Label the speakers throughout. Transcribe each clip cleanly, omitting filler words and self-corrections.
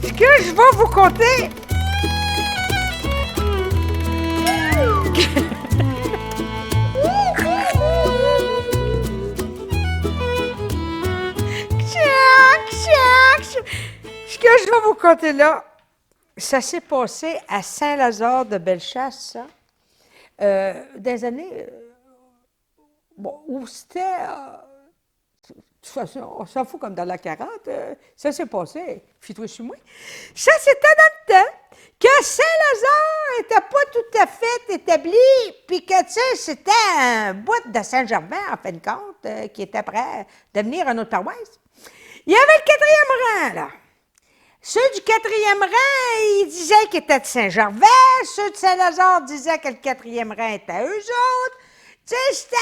Speaker 1: Ce que je vais vous conter... Ce que je vais vous conter là, ça s'est passé à Saint-Lazare de Bellechasse, ça. Des années où c'était... de toute façon, on s'en fout comme dans la 40, ça s'est passé, fie-toi sur moi. Ça, c'était dans le temps que Saint-Lazare n'était pas tout à fait établi, puis que, tu sais, c'était un bout de Saint-Germain, en fin de compte, qui était prêt à devenir une autre paroisse. Il y avait le 4e rang, là. Ceux du 4e rang, ils disaient qu'ils étaient de Saint-Gervais. Ceux de Saint-Lazare disaient que le 4e rang était à eux autres. Tu sais, c'était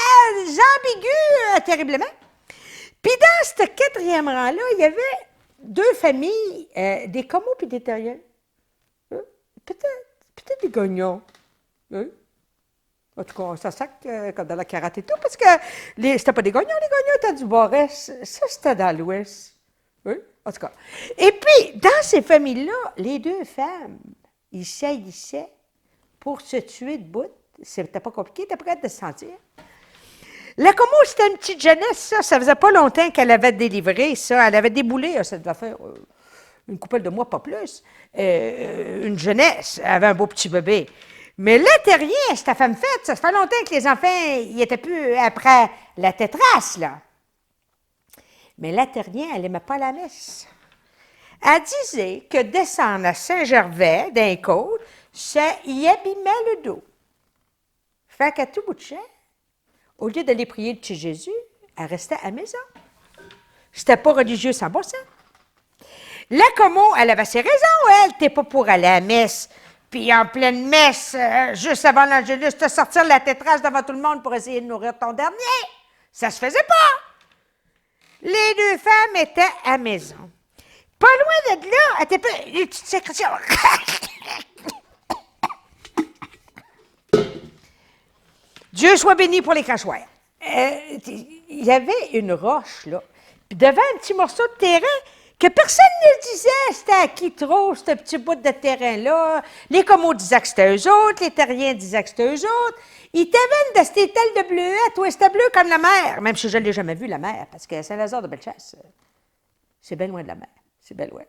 Speaker 1: ambigu terriblement. Puis dans ce 4e rang-là, il y avait 2 familles, des Comeaux puis des Terriens. Peut-être des Gagnons. En tout cas, ça sac comme dans la karaté et tout, parce que c'était pas des Gagnons, les Gagnons étaient du Borès. Ça, c'était dans l'Ouest. Oui, en tout cas. Et puis, dans ces familles-là, les 2 femmes, ils saillissaient pour se tuer debout. C'était pas compliqué, t'es prête de se sentir. La Como, c'était une petite jeunesse, ça faisait pas longtemps qu'elle avait délivré ça. Elle avait déboulé, ça devait faire une couple de mois, pas plus. Une jeunesse, elle avait un beau petit bébé. Mais le terrien, cette femme faite, ça fait longtemps que les enfants, ils étaient plus après la tétrasse, là. Mais la terrien, elle n'aimait pas la messe. Elle disait que descendre à Saint-Gervais, d'un côte, ça y abîmait le dos. Fait qu'à tout bout de champ, au lieu d'aller prier le petit Jésus, elle restait à la maison. C'était pas religieux sans bon sens. La Como, elle avait ses raisons, elle. T'es pas pour aller à la messe, puis en pleine messe, juste avant l'Angélus, te sortir la tétrasse devant tout le monde pour essayer de nourrir ton dernier. Ça se faisait pas. Les 2 femmes étaient à la maison. Pas loin de là, elle était pas... Les petites sécrétions. Dieu soit béni pour les crachoirs. Il y avait une roche, là, puis devant un petit morceau de terrain que personne ne disait c'était à qui trop, ce petit bout de terrain-là. Les Comos disaient que c'était eux autres, les Terriens disaient que c'était eux autres. Ils t'avaient de ces tels de bleuets, toi, c'était bleu comme la mer, même si je ne l'ai jamais vu, la mer, parce que Saint-Lazare de Bellechasse, c'est bien loin de la mer, c'est bien loin.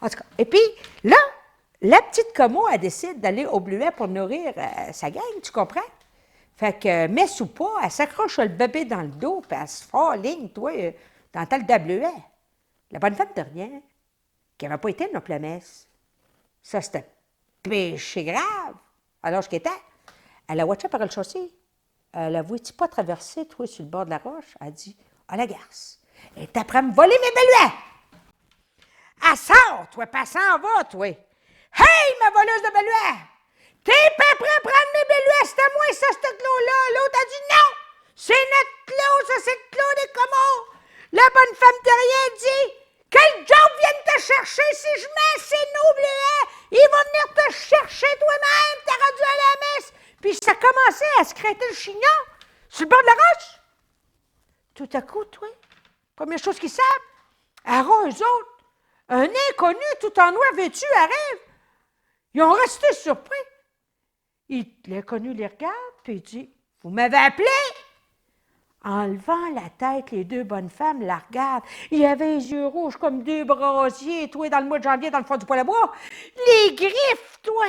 Speaker 1: En tout cas, et puis, là, la petite Como, elle décide d'aller au bleuet pour nourrir sa gang, tu comprends? Fait que, messe ou pas, elle s'accroche le bébé dans le dos, puis elle se fait en ligne, toi, dans le tas de bleuet. La bonne femme de rien, qui n'avait pas été non plus à la messe. Ça, c'était péché grave. Alors, ce qui était, elle a watché par le chaussée. Elle a voulu pas traverser, toi, sur le bord de la roche. Elle a dit, ah, la garce, elle est après me voler mes belluets. Elle sort, toi, puis elle s'en va, toi. Hey, ma voleuse de belluets! T'es pas prêt à prendre mes belluets? C'est à moi, ça, ce clos-là. L'autre a dit non! C'est notre clos, ça, c'est le clos des Comos. La bonne femme terrienne dit, quel job vienne te chercher si je mets ces nos bleuets? Ils vont venir te chercher toi-même, t'as rendu à la messe. Puis ça commençait à se crêter le chignon sur le bord de la roche. Tout à coup, toi, première chose qu'ils savent, alors eux autres, un inconnu tout en noir vêtu arrive. Ils ont resté surpris. L'inconnu les regarde, puis il dit, vous m'avez appelé? En levant la tête, les 2 bonnes femmes la regardent. Il avait les yeux rouges comme 2 brasiers, toi, dans le mois de janvier, dans le fond du poêle à bois. Les griffes, toi!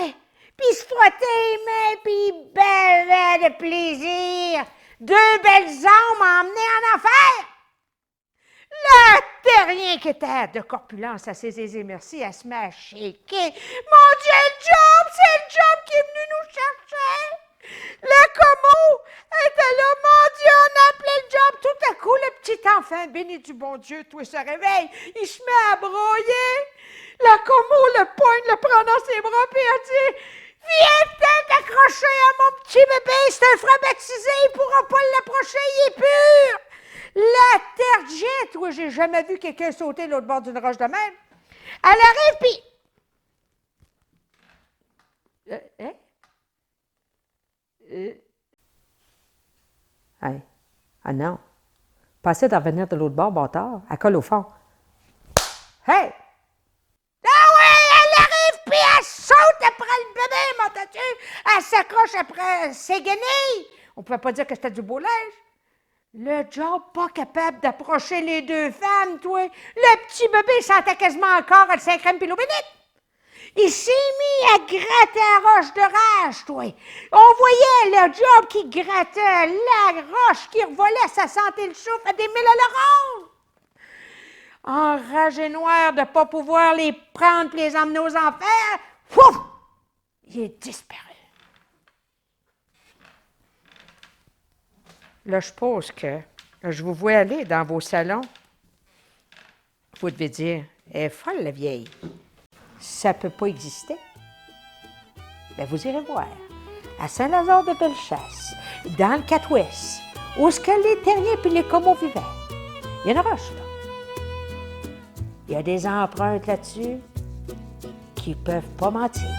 Speaker 1: Puis il se frottait les mains, puis il bavait de plaisir. 2 belles âmes emmenées en enfer! Le terrien qui était de corpulence à ses aisés, merci, elle se met à shaker. Mon Dieu, c'est le job qui est venu nous chercher! Le Como était là, mon Dieu, on a appelé le job. Tout à coup, le petit enfant, béni du bon Dieu, toi, se réveille. Il se met à broyer. Le Como le poigne, le prend dans ses bras, puis elle dit, viens t'accrocher à mon petit bébé, c'est un frère baptisé, il ne pourra pas l'approcher, il est pur. La terre, toi, j'ai jamais vu quelqu'un sauter l'autre bord d'une roche de même. Elle arrive, puis... Ah non. Passez d'en venir de l'autre bord, bâtard. Elle colle au fond. Hey! Ah oui! s'accroche après ses guenilles. On ne pouvait pas dire que c'était du beau linge. Le job pas capable d'approcher les deux femmes, toi. Le petit bébé sentait quasiment encore le Saint-Crème pilot bénite. Il s'est mis à gratter la roche de rage, toi. On voyait le job qui grattait, la roche qui revolait, ça sentait le souffle à des mille à l'orange. Enragé noir de ne pas pouvoir les prendre et les emmener aux enfers, fouf! Il est disparu. Là, je suppose que je vous vois aller dans vos salons. Vous devez dire, elle est folle, la vieille. Ça ne peut pas exister. Bien, vous irez voir. À Saint-Lazare-de-Bellechasse, dans le Cat-Ouest, où ce que les terriers puis les comos vivaient. Il y a une roche, là. Il y a des empreintes là-dessus qui ne peuvent pas mentir.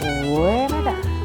Speaker 1: Oui, madame.